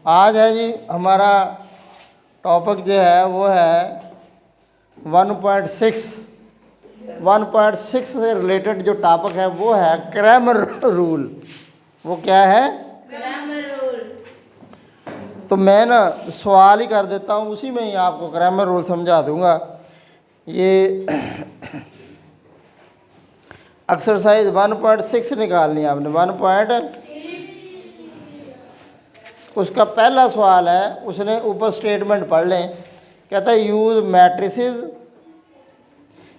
आज है जी हमारा टॉपिक जो है वो है 1.6 से रिलेटेड जो टॉपिक है वो है क्रैमर रूल। वो क्या है? Grammar rule. तो मैं ना सवाल ही कर देता हूँ, उसी में ही आपको क्रैमर रूल समझा दूंगा। ये एक्सरसाइज 1.6 निकालनी है आपने। 1. उसका पहला सवाल है, उसने ऊपर स्टेटमेंट पढ़ लें। कहता है use matrices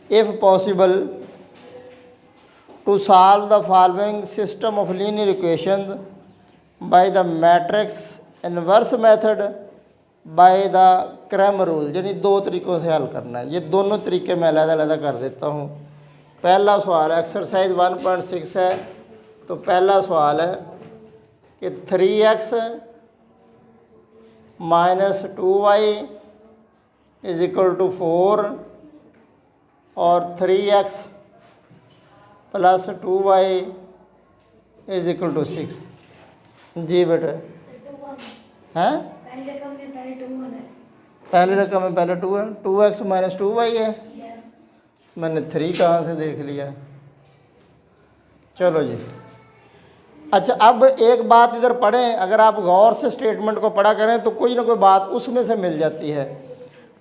if possible to solve the following system of linear equations by the matrix inverse method by the Cramer rule. यानी दो तरीक़ों से हल करना है। ये दोनों तरीके मैं अलग-अलग कर देता हूँ। पहला सवाल एक्सरसाइज 1.6 है। तो पहला सवाल है कि 3x minus 2y is equal to 4 और 3x plus 2y is equal to 6। जी बेटा हैं? पहले रकम में पहले 2 है, 2x माइनस 2y है। मैंने 3 कहाँ से देख लिया? चलो जी। अच्छा, अब एक बात इधर पढ़ें। अगर आप गौर से स्टेटमेंट को पढ़ा करें तो कोई ना कोई बात उसमें से मिल जाती है।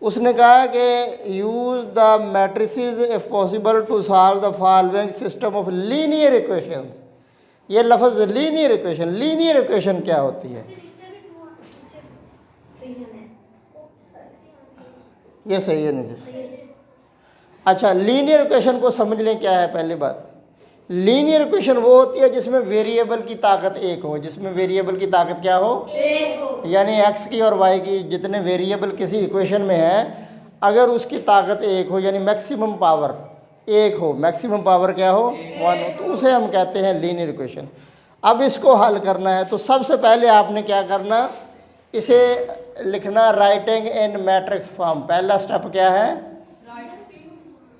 उसने कहा कि use the matrices if possible to solve the following system of linear equations. ये लफ्ज़ लीनियर इक्वेशन क्या होती है? ये सही है नहीं? अच्छा, लीनियर इक्वेशन को समझ लें क्या है। पहली बात, लीनियर इक्वेशन वो होती है जिसमें वेरिएबल की ताकत एक हो। जिसमें वेरिएबल की ताकत क्या हो? एक हो। यानी एक्स की और वाई की जितने वेरिएबल किसी इक्वेशन में है, अगर उसकी ताकत एक हो यानी मैक्सिमम पावर एक हो, मैक्सिमम पावर क्या हो? 1 हो, तो उसे हम कहते हैं लीनियर इक्वेशन। अब इसको हल करना है तो सबसे पहले आपने क्या करना, इसे लिखना राइटिंग इन मैट्रिक्स फॉर्म। पहला स्टेप क्या है?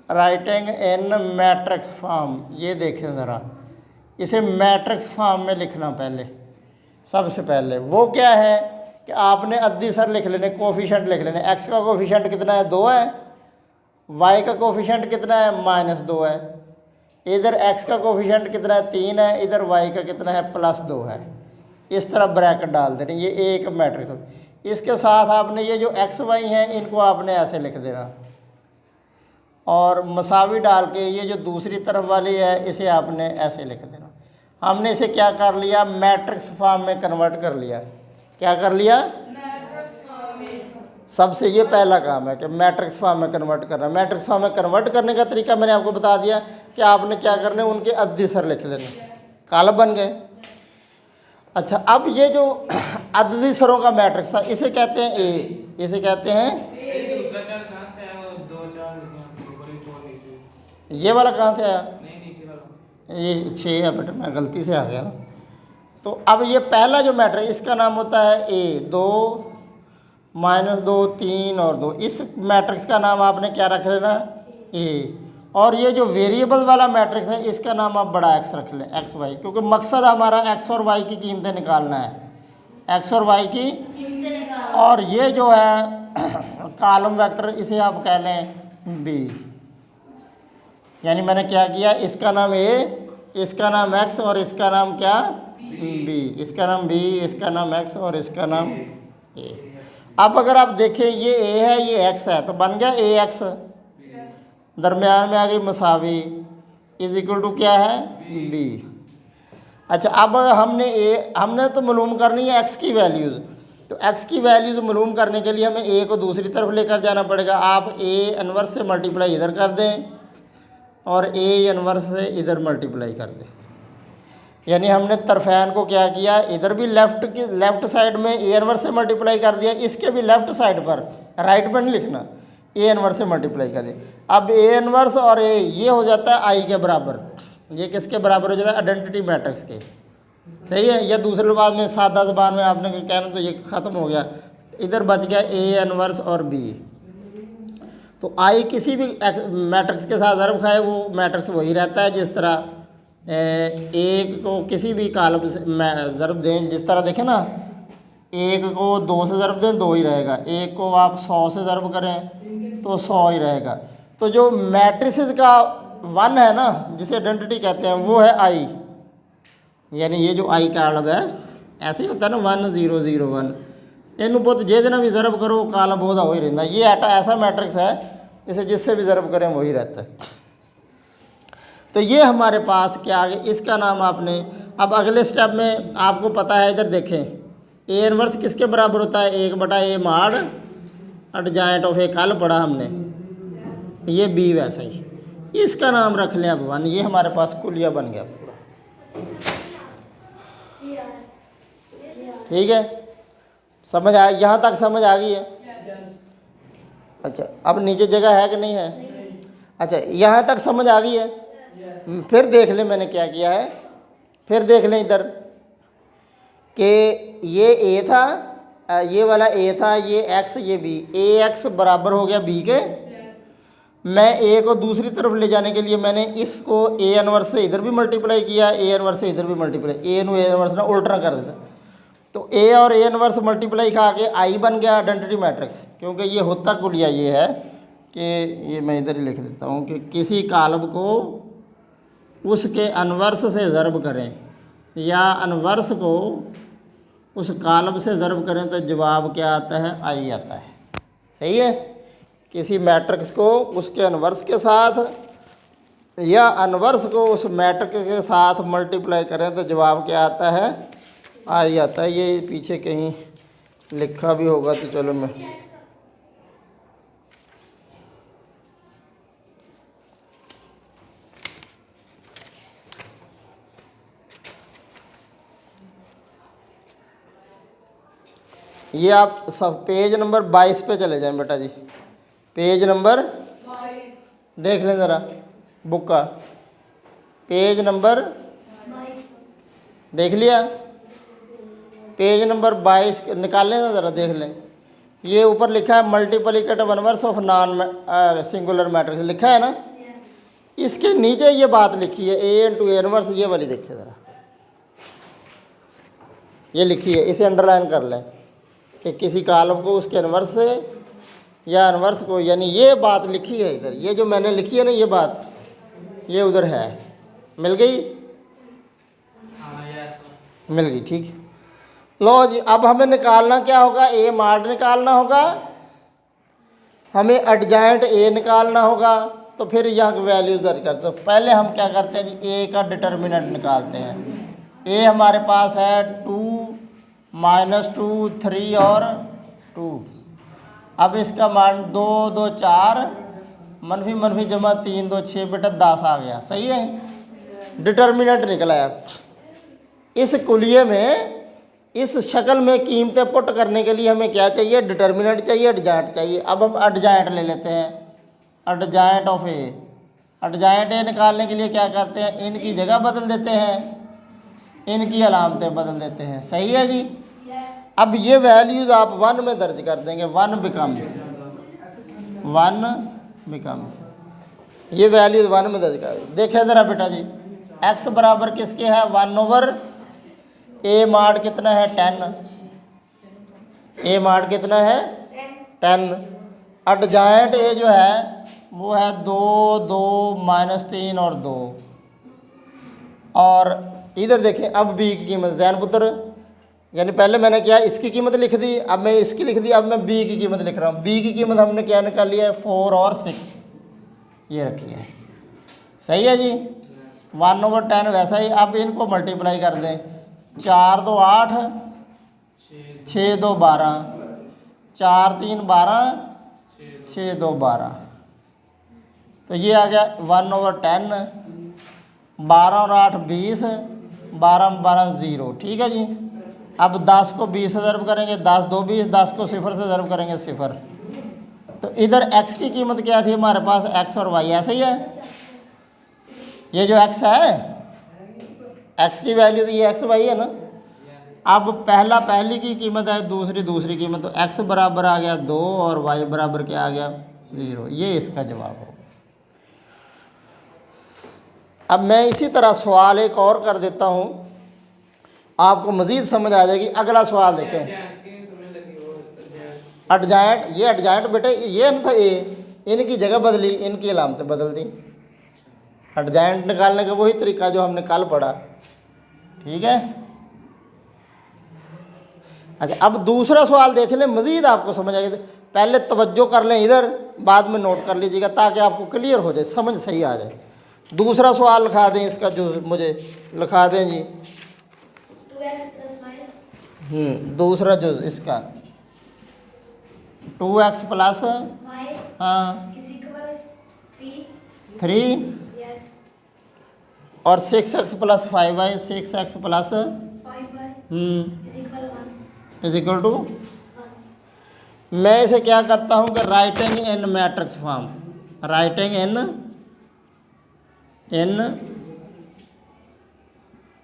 Writing in matrix form. ये देखें ज़रा, इसे मैट्रिक्स फॉर्म में लिखना पहले। सबसे पहले वो क्या है कि आपने अद्दीसर लिख लेने, कोफिशेंट लिख लेने। एक्स का कोफिशेंट कितना है? 2 है। वाई का कोफिशेंट कितना है? -2 है। इधर एक्स का कोफिशेंट कितना है? 3 है। इधर वाई का कितना है? +2 है। इस तरह ब्रैकेट डाल देनी। ये एक मैट्रिक्स। इसके साथ आपने ये जो एक्स वाई हैं इनको आपने ऐसे लिख देना और मसावी डाल के ये जो दूसरी तरफ वाली है इसे आपने ऐसे लिख देना। हमने इसे क्या कर लिया? मैट्रिक्स फॉर्म में कन्वर्ट कर लिया। क्या कर लिया? सबसे ये पहला काम है कि मैट्रिक्स फॉर्म में कन्वर्ट करना। मैट्रिक्स फॉर्म में कन्वर्ट करने का तरीका मैंने आपको बता दिया कि आपने क्या करने, उनके अद्दीसर लिख लेने, कॉलम बन गए। अच्छा, अब ये जो अद्दीसरों का मैट्रिक्स था इसे कहते हैं ए। इसे कहते हैं ये वाला कहाँ से आया? ये 6 है बेटा, मैं गलती से आ गया ना। तो अब ये पहला जो मैट्रिक्स इसका नाम होता है ए। 2 -2 3 और 2। इस मैट्रिक्स का नाम आपने क्या रख लेना? ए। और ये जो वेरिएबल वाला मैट्रिक्स है इसका नाम आप बड़ा एक्स रख लें, एक्स वाई, क्योंकि मकसद हमारा एक्स और वाई की कीमतें निकालना है। एक्स और वाई की कीमतें निकालना। और ये जो है कॉलम वेक्टर इसे आप कह लें बी। यानी मैंने क्या किया, इसका नाम ए, इसका नाम एक्स और इसका नाम क्या? बी। इसका नाम बी, इसका नाम एक्स और इसका नाम ए। अब अगर आप देखें ये ए है, ये एक्स है, तो बन गया ए एक्स। दरमियान में आ गई मसावी, इज इक्वल टू क्या है? बी। अच्छा, अब हमने तो मालूम करनी है एक्स की वैल्यूज़। तो एक्स की वैल्यूज़ मालूम करने के लिए हमें ए को दूसरी तरफ लेकर जाना पड़ेगा। आप ए इनवर्स से मल्टीप्लाई इधर कर दें और ए इनवर्स से इधर मल्टीप्लाई कर दें। यानी हमने तरफैन को क्या किया, इधर भी लेफ़्ट साइड में ए इनवर्स से मल्टीप्लाई कर दिया, इसके भी लेफ़्ट साइड पर, राइट पर नहीं लिखना, ए इनवर्स से मल्टीप्लाई कर दिया। अब ए इनवर्स और ए ये हो जाता है आई के बराबर। ये किसके बराबर हो जाता है? आइडेंटिटी मैट्रिक्स के। सही है। या दूसरे बाद में सादा ज़बान में आपने कहना तो ये ख़त्म हो गया। इधर बच गया ए इनवर्स और बी। तो आई किसी भी मैट्रिक्स के साथ ज़रब खाए वो मैट्रिक्स वही रहता है। जिस तरह एक को किसी भी कॉलम से ज़रब दें, जिस तरह देखें ना एक को 2 से ज़रब दें 2 ही रहेगा, एक को आप 100 से ज़रब करें तो 100 ही रहेगा। तो जो मैट्रिसेस का 1 है ना, जिसे आइडेंटिटी कहते हैं, वो है आई, यानी ये जो आई कालब है ऐसे ही होता है ना 1 0 0 1, इनू पुत जे भी ज़रब करो कालब वो हो ही रहता। ये ऐसा मैट्रिक्स है इसे जिससे भी ज़रब करें वही रहता है। तो ये हमारे पास क्या आ गया, इसका नाम आपने, अब अगले स्टेप में आपको पता है, इधर देखें ए इनवर्स किसके बराबर होता है, 1/a माड एडजाइंट ऑफ ए, कल पढ़ा हमने, ये बी वैसा ही, इसका नाम रख लें अब 1। ये हमारे पास कुलिया बन गया पूरा। ठीक है, समझ आ, यहाँ तक समझ आ गई है? अच्छा, अब नीचे जगह है कि नहीं है? अच्छा, यहाँ तक समझ आ गई है? फिर देख लें मैंने क्या किया है, फिर देख लें इधर कि ये ए था, ये वाला ए था, ये एक्स, ये बी, ए एक्स बराबर हो गया बी के। मैं ए को दूसरी तरफ ले जाने के लिए मैंने इसको ए इनवर्स से इधर भी मल्टीप्लाई किया, ए इनवर्स से इधर भी मल्टीप्लाई, ए नू ए इनवर्स ना उल्टा कर देता, तो ए और ए इनवर्स मल्टीप्लाई खा के आई बन गया आइडेंटिटी मैट्रिक्स। क्योंकि ये होता कुलिया ये है कि ये मैं इधर ही लिख देता हूँ कि किसी कालब को उसके अनवर्स से ज़रब करें या अनवर्स को उस कालब से ज़रब करें तो जवाब क्या आता है, आई आता है। सही है, किसी मैट्रिक्स को उसके अनवर्स के साथ या अनवर्स को उस मैट्रिक्स के साथ मल्टीप्लाई करें तो जवाब क्या आता है, आई आता है। ये पीछे कहीं लिखा भी होगा तो चलो मैं, ये आप सब पेज नंबर 22 पे चले जाएं बेटा जी, पेज नंबर 22 देख लें ज़रा बुक का, पेज नंबर 22 देख लिया, पेज नंबर 22 निकाल लें ना ज़रा, देख लें। ये ऊपर लिखा है multiplicative inverse of non singular matrix लिखा है ना, इसके नीचे ये बात लिखी है ए इंटू ए इनवर्स, ये वाली देखिए ज़रा, ये लिखी है, इसे अंडरलाइन कर लें कि किसी कालम को उसके इनवर्स से या इनवर्स को, यानी ये बात लिखी है इधर, ये जो मैंने लिखी है ना ये बात, ये उधर है, मिल गई? मिल गई, ठीक है। लो जी, अब हमें निकालना क्या होगा, ए माड निकालना होगा, हमें एडजाइंट ए निकालना होगा। तो फिर यहाँ की वैल्यूज दर्ज करते हैं। पहले हम क्या करते हैं जी, ए का डिटर्मिनेंट निकालते हैं। ए हमारे पास है 2 -2 3 और 2। अब इसका मान 2 2 4 मनफी मनफी जमा 3 2 6 बेटा 10 आ गया। सही है, डिटर्मिनेंट निकला है। इस कुलिये में इस शक्ल में कीमतें पुट करने के लिए हमें क्या चाहिए, डिटर्मिनेंट चाहिए, एडजाइंट चाहिए। अब हम एडजाइंट ले लेते हैं, एडजाइंट ऑफ ए। एडजाइंट ए निकालने के लिए क्या करते हैं, इनकी जगह बदल देते हैं, इनकी अलामतें बदल देते हैं। सही है जी। अब ये वैल्यूज़ आप 1 में दर्ज कर देंगे, 1 बिकम्स, ये वैल्यूज़ 1 में दर्ज कर। देखें ज़रा बेटा जी, x बराबर किसके है, 1 ए माड कितना है 10, ए माड कितना है 10। एडजाइंट ए जो है वो है 2 2 -3 और 2। और इधर देखें, अब बी की कीमत जैन पुत्र, यानी पहले मैंने क्या इसकी कीमत लिख दी, अब मैं इसकी लिख दी, अब मैं बी की कीमत लिख रहा हूँ। बी की कीमत हमने क्या निकाली है, 4 और 6 ये रखी है। सही है जी, 1/10 वैसा ही। अब इनको मल्टीप्लाई कर दें, 4 2 8 6 2 12, 4 3 12 6 2 12, तो ये आ गया 1/10। 12 और 8 20, 12 12 0। ठीक है जी। अब 10 को 20 से ज़रब करेंगे, 10 2 20, 10 को 0 से ज़रब करेंगे 0। तो इधर x की कीमत क्या थी हमारे पास, x और y ऐसे ही है। ये जो x है, x की वैल्यू तो ये x y है ना। अब पहली की कीमत है, दूसरी कीमत, तो x बराबर आ गया 2 और y बराबर क्या आ गया 0। ये इसका जवाब हो। अब मैं इसी तरह सवाल एक और कर देता हूँ, आपको मज़ीद समझ आ जाएगी। अगला सवाल देखें, एडजाइंट, ये एडजाइंट बेटा ये न था ए, इनकी जगह बदली, इनकी अलामतें बदल दी। एडजाइंट निकालने का वही तरीका जो हमने कल पढ़ा, ठीक है। अच्छा, अब दूसरा सवाल देख लें, मज़ीद आपको समझ आएगी। पहले तवज्जो कर लें इधर, बाद में नोट कर लीजिएगा ताकि आपको क्लियर हो जाए, समझ सही आ जाए। दूसरा सवाल लिखा दें इसका, जो मुझे लिखा दें जी। 2x + 5 दूसरा जो इसका 2x प्लस 5 हाँ = 3 yes और 6x plus 5y, 6x plus 5y = 1 is equal to. मैं इसे क्या करता हूँ कि writing in matrix form, writing in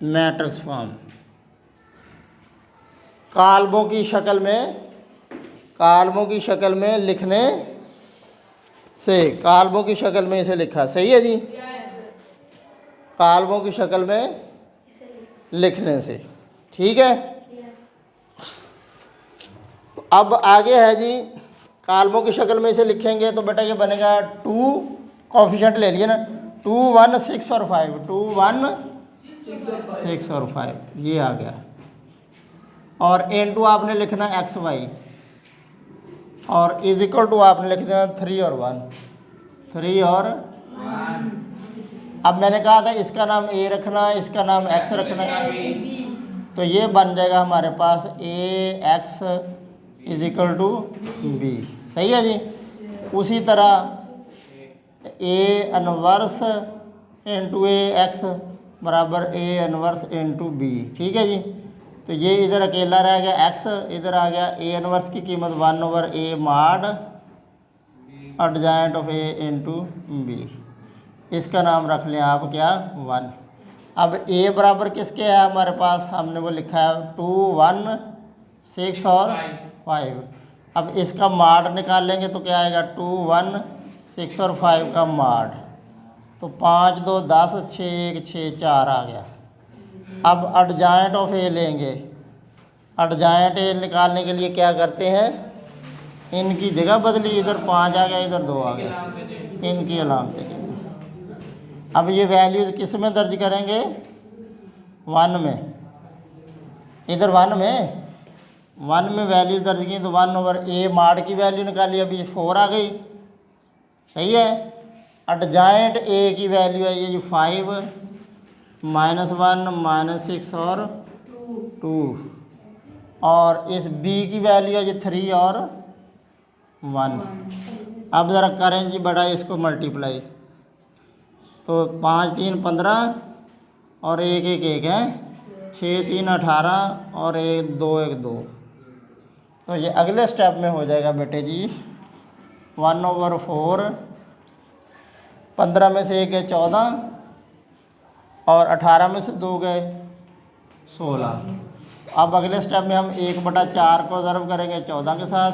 matrix form, कालमों की शक्ल में, कालमों की शक्ल में लिखने से, कालमों की शक्ल में इसे लिखा, सही है जी। कालमों की शक्ल में लिखने से, ठीक है। तो अब आगे है जी, कालमों की शक्ल में इसे लिखेंगे तो बेटा ये बनेगा 2, कोफिशिएंट ले लिए ना, 2 1 6 और 5, 2 1 6 और 5 ये आ गया। और इनटू आपने लिखना एक्स वाई, और इज इक्वल टू आपने लिख देना 3 और 1, 3 और 1। अब मैंने कहा था इसका नाम ए रखना, इसका नाम एक्स रखना है, तो ये बन जाएगा हमारे पास A X is equal to B, सही है जी। उसी तरह A inverse into A X बराबर ए इनवर्स इंटू बी, ठीक है जी। तो ये इधर अकेला रह गया एक्स, इधर आ गया ए इनवर्स की कीमत 1/a mod adjoint of A into B, इसका नाम रख लें आप क्या 1। अब ए बराबर किसके है हमारे पास, हमने वो लिखा है 2 1 6 और 5। अब इसका मॉड निकाल लेंगे तो क्या आएगा 2 1 6 और 5 का मॉड, तो 5 2 10 6 1 6 4 आ गया। अब एडजाइंट ऑफ ए लेंगे, एडजाइंट ए निकालने के लिए क्या करते हैं, इनकी जगह बदली, इधर 5 आ गया, इधर 2 आ गया, इनकी अलामतें। अब ये वैल्यूज़ किस में दर्ज करेंगे, 1 में, इधर 1 में वैल्यूज़ दर्ज की, तो 1/a मॉड की वैल्यू निकाली, अभी 4 आ गई, सही है। एडजाइंट ए की वैल्यू है ये 5 -1 -6 और 2, और इस बी की वैल्यू है जी 3 और 1। अब ज़रा करें जी बड़ा इसको मल्टीप्लाई, तो 5 3 15 और 1 1 1 है, 6 3 18 और 1 2 1 2, तो ये अगले स्टेप में हो जाएगा बेटे जी 1/4, 15 में से 1 है 14 और 18 में से 2 गए 16। अब अगले स्टेप में हम 1/4 को ज़रब करेंगे 14 के साथ,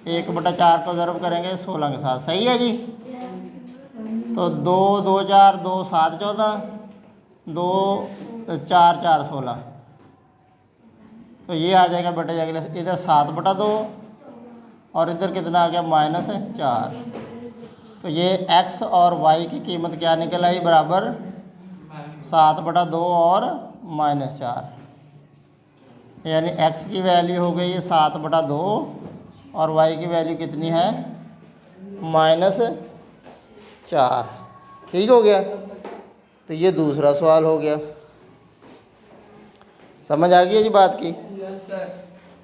1/4 को ज़रब करेंगे 16 के साथ, सही है जी। तो 2 2 4 2 7 14, 2 4 4 16, तो ये आ जाएगा बेटा अगले, इधर 7/2 और इधर कितना आ गया -4। तो ये x और y की कीमत क्या निकल आई, बराबर 7/2 और -4, यानी x की वैल्यू हो गई है 7/2 और y की वैल्यू कितनी है -4, ठीक हो गया। तो ये दूसरा सवाल हो गया, समझ आ गई जी बात की।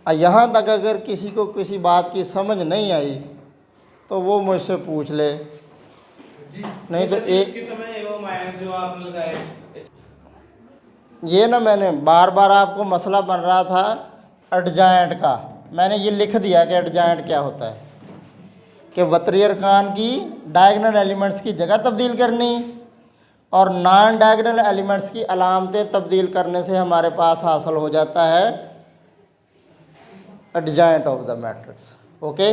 यहाँ तक अगर किसी को किसी बात की समझ नहीं आई तो वो मुझसे पूछ ले, नहीं तो एक जो आपने लगाए ये ना, मैंने बार बार आपको मसला बन रहा था एडजाइंट का, मैंने ये लिख दिया कि एडजाइंट क्या होता है, कि वतरी अरकान की डायगोनल एलिमेंट्स की जगह तब्दील करनी और नॉन डायगोनल एलिमेंट्स की अलामतें तब्दील करने से हमारे पास हासिल हो जाता है adjoint of the matrix, okay.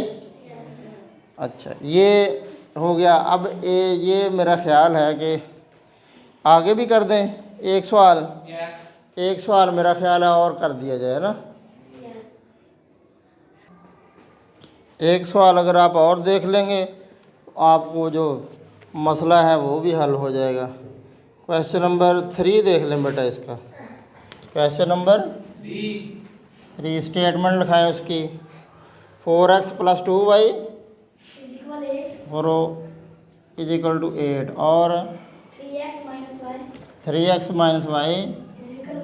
अच्छा, ये हो गया। अब ये मेरा ख्याल है कि आगे भी कर दें एक सवाल, एक सवाल मेरा ख्याल है और कर दिया जाए ना। एक सवाल अगर आप और देख लेंगे तो आपको जो मसला है वो भी हल हो जाएगा। क्वेश्चन नंबर 3 देख लें बेटा इसका। क्वेश्चन नंबर 3 स्टेटमेंट लिखाएं उसकी। 4x + 2y is equal 8. और इज इक्वल टू 8 और 3x minus y 3x - y is equal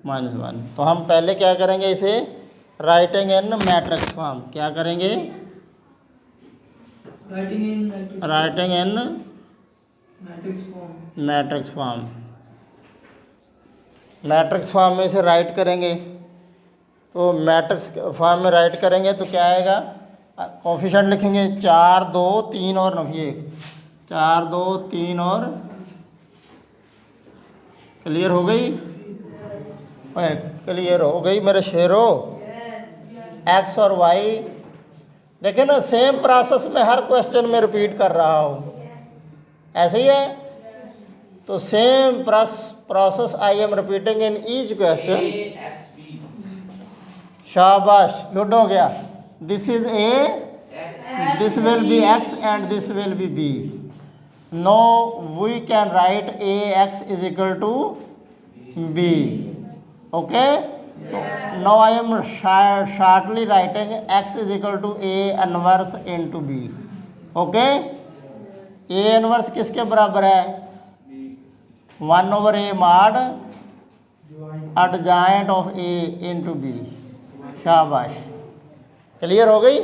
-1। तो हम पहले क्या करेंगे, इसे राइटिंग इन मैट्रिक्स फॉर्म। क्या करेंगे? Writing in matrix form. Matrix form में इसे राइट करेंगे। तो मैट्रिक्स फॉर्म में राइट करेंगे तो क्या आएगा? कोफिशिएंट लिखेंगे 4 2 3 और 9 4 2 3 और क्लियर हो गई? क्लियर हो गई मेरे शेरों। एक्स और वाई देखे ना, सेम प्रोसेस में हर क्वेश्चन में रिपीट कर रहा हूँ, ऐसे ही है। तो same process I am repeating in each question. शाबाश, गुड हो गया। This is A, this will be X and this will be B. No we can write A X is equal to B. Okay, तो now I am shortly writing x is equal to A inverse into B. Okay, A inverse किसके बराबर है? 1/a mod adjoint of A into B. शाबाश, clear हो गई।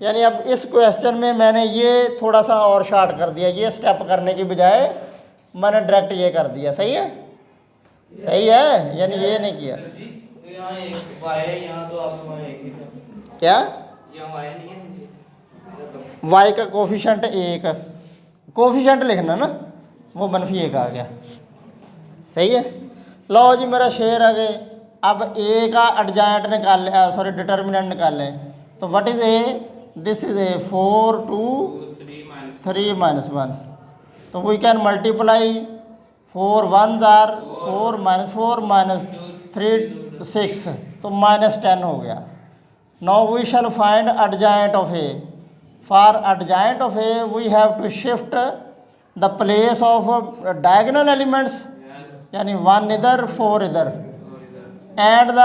यानी अब इस क्वेश्चन में मैंने ये थोड़ा सा और शॉर्ट कर दिया, ये स्टेप करने की बजाय मैंने डायरेक्ट ये कर दिया। सही है? सही है, यानी ये नहीं किया। यहाँ एक y है, यहाँ तो आप वहाँ एक ही था। क्या? यहाँ y नहीं है नीचे। y का कोफिशिएंट 1, कोफिशिएंट लिखना ना, वो -1 आ गया। सही है। लो जी, मेरा शेर आ गए। अब a का एडजॉइंट निकाल, सॉरी डिटर्मिनेंट निकाल लें। तो what is a? This is a 4 2 3 -1। तो we can multiply 4 1s are 4 -4 -3 6, तो -10 हो गया। Now we shall find adjoint of A. For adjoint of A we have to shift the place of diagonal elements, यानी 1 इधर 4 इधर, and the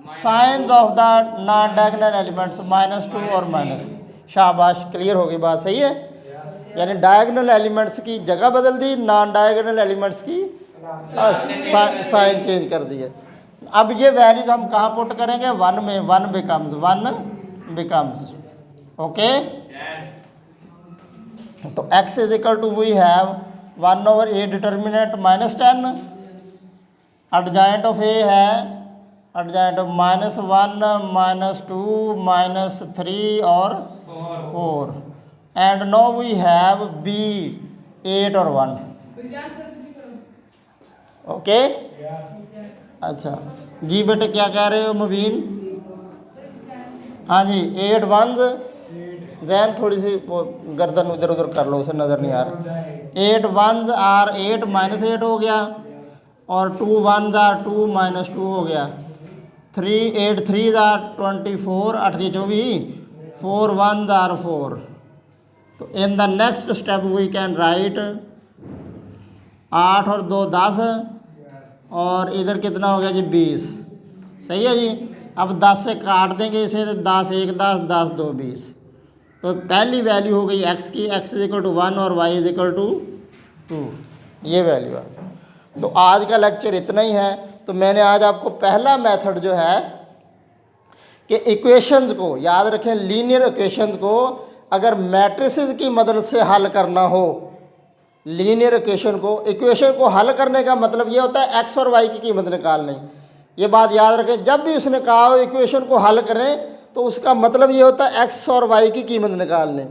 signs of the non diagonal elements -2 और -। शाबाश, clear होगी बात। सही है, यानी डायगोनल एलिमेंट्स की जगह बदल दी, नॉन डायगोनल एलिमेंट्स की साइन चेंज कर दी है। अब ये वैल्यूज हम कहाँ पुट करेंगे? 1 में। 1 बिकम्स ओके। तो x is equal to we have 1/a determinant -10, adjoint of a है एडजॉइंट ऑफ -1 -2 -3 और 4, and now we have b 8 और 1। ओके, अच्छा जी बेटे, क्या कह रहे हो मुबीन? हाँ जी, 8 1s। जैन थोड़ी सी वो गर्दन इधर उधर कर लो, उसे नज़र नहीं आ रहा। 8 1s are 8 -8 हो गया, और 2 1s are 2 -2 हो गया। 8 3s are 24, 8 24, 4 1s are 4। तो in the next step we can write 8 और 2 10, और इधर कितना हो गया जी? 20। सही है जी। अब 10 से काट देंगे इसे, तो 10 1 10 10 2 20। तो पहली वैल्यू हो गई x की, x इज इक्वल टू 1 और y इज इक्वल टू 2, ये वैल्यू है। तो आज का लेक्चर इतना ही है। तो मैंने आज आपको पहला मेथड जो है कि इक्वेशंस को याद रखें, लीनियर इक्वेशंस को अगर मैट्रिसेस की मदद से हल करना हो, लीनियर इक्वेशन को हल करने का मतलब ये होता है x और y की कीमत निकालनी। ये बात याद रखें, जब भी उसने कहा हो इक्वेशन को हल करें तो उसका मतलब ये होता है x और y की कीमत निकालने।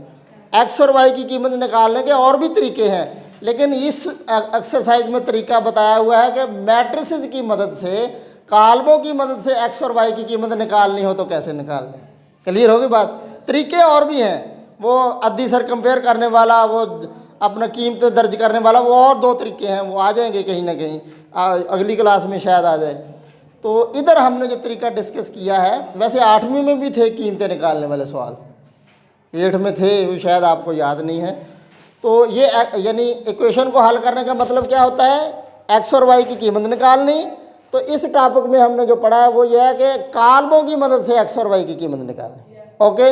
x और y की कीमत निकालने के और भी तरीके हैं, लेकिन इस एक्सरसाइज में तरीका बताया हुआ है कि मैट्रिसेस की मदद से, कालमों की मदद से x और y की कीमत निकालनी हो तो कैसे निकालनी। क्लियर होगी बात? तरीके और भी हैं, वो अद्दी सर कंपेयर करने वाला, वो अपना कीमतें दर्ज करने वाला, वो और 2 तरीके हैं, वो आ जाएंगे कहीं ना कहीं, अगली क्लास में शायद आ जाए। तो इधर हमने जो तरीका डिस्कस किया है, वैसे 8वीं में भी थे कीमतें निकालने वाले सवाल, 8 में थे, वो शायद आपको याद नहीं है। तो ये यानी इक्वेशन को हल करने का मतलब क्या होता है, एक्स और वाई की कीमत निकालनी। तो इस टॉपिक में हमने जो पढ़ा है वो ये है कि कालमों की मदद से एक्स और वाई की कीमत निकालनी। ओके,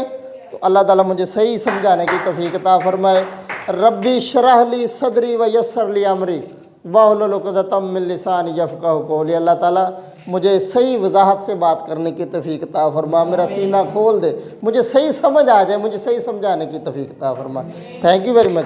तो अल्लाह ताला मुझे सही समझाने की तौफीक अता फरमाए। रब्बी शरह ली सदरी व यस्सर ली अमरी वाहलुल उक़दतम मिन लिसानी यफ़क़हू क़ौली। अल्लाह ताला मुझे सही वजाहत से बात करने की तौफीक अता फरमा, मेरा सीना खोल दे, मुझे सही समझ आ जाए, मुझे सही समझाने की तौफीक अता फरमा। Thank you very much.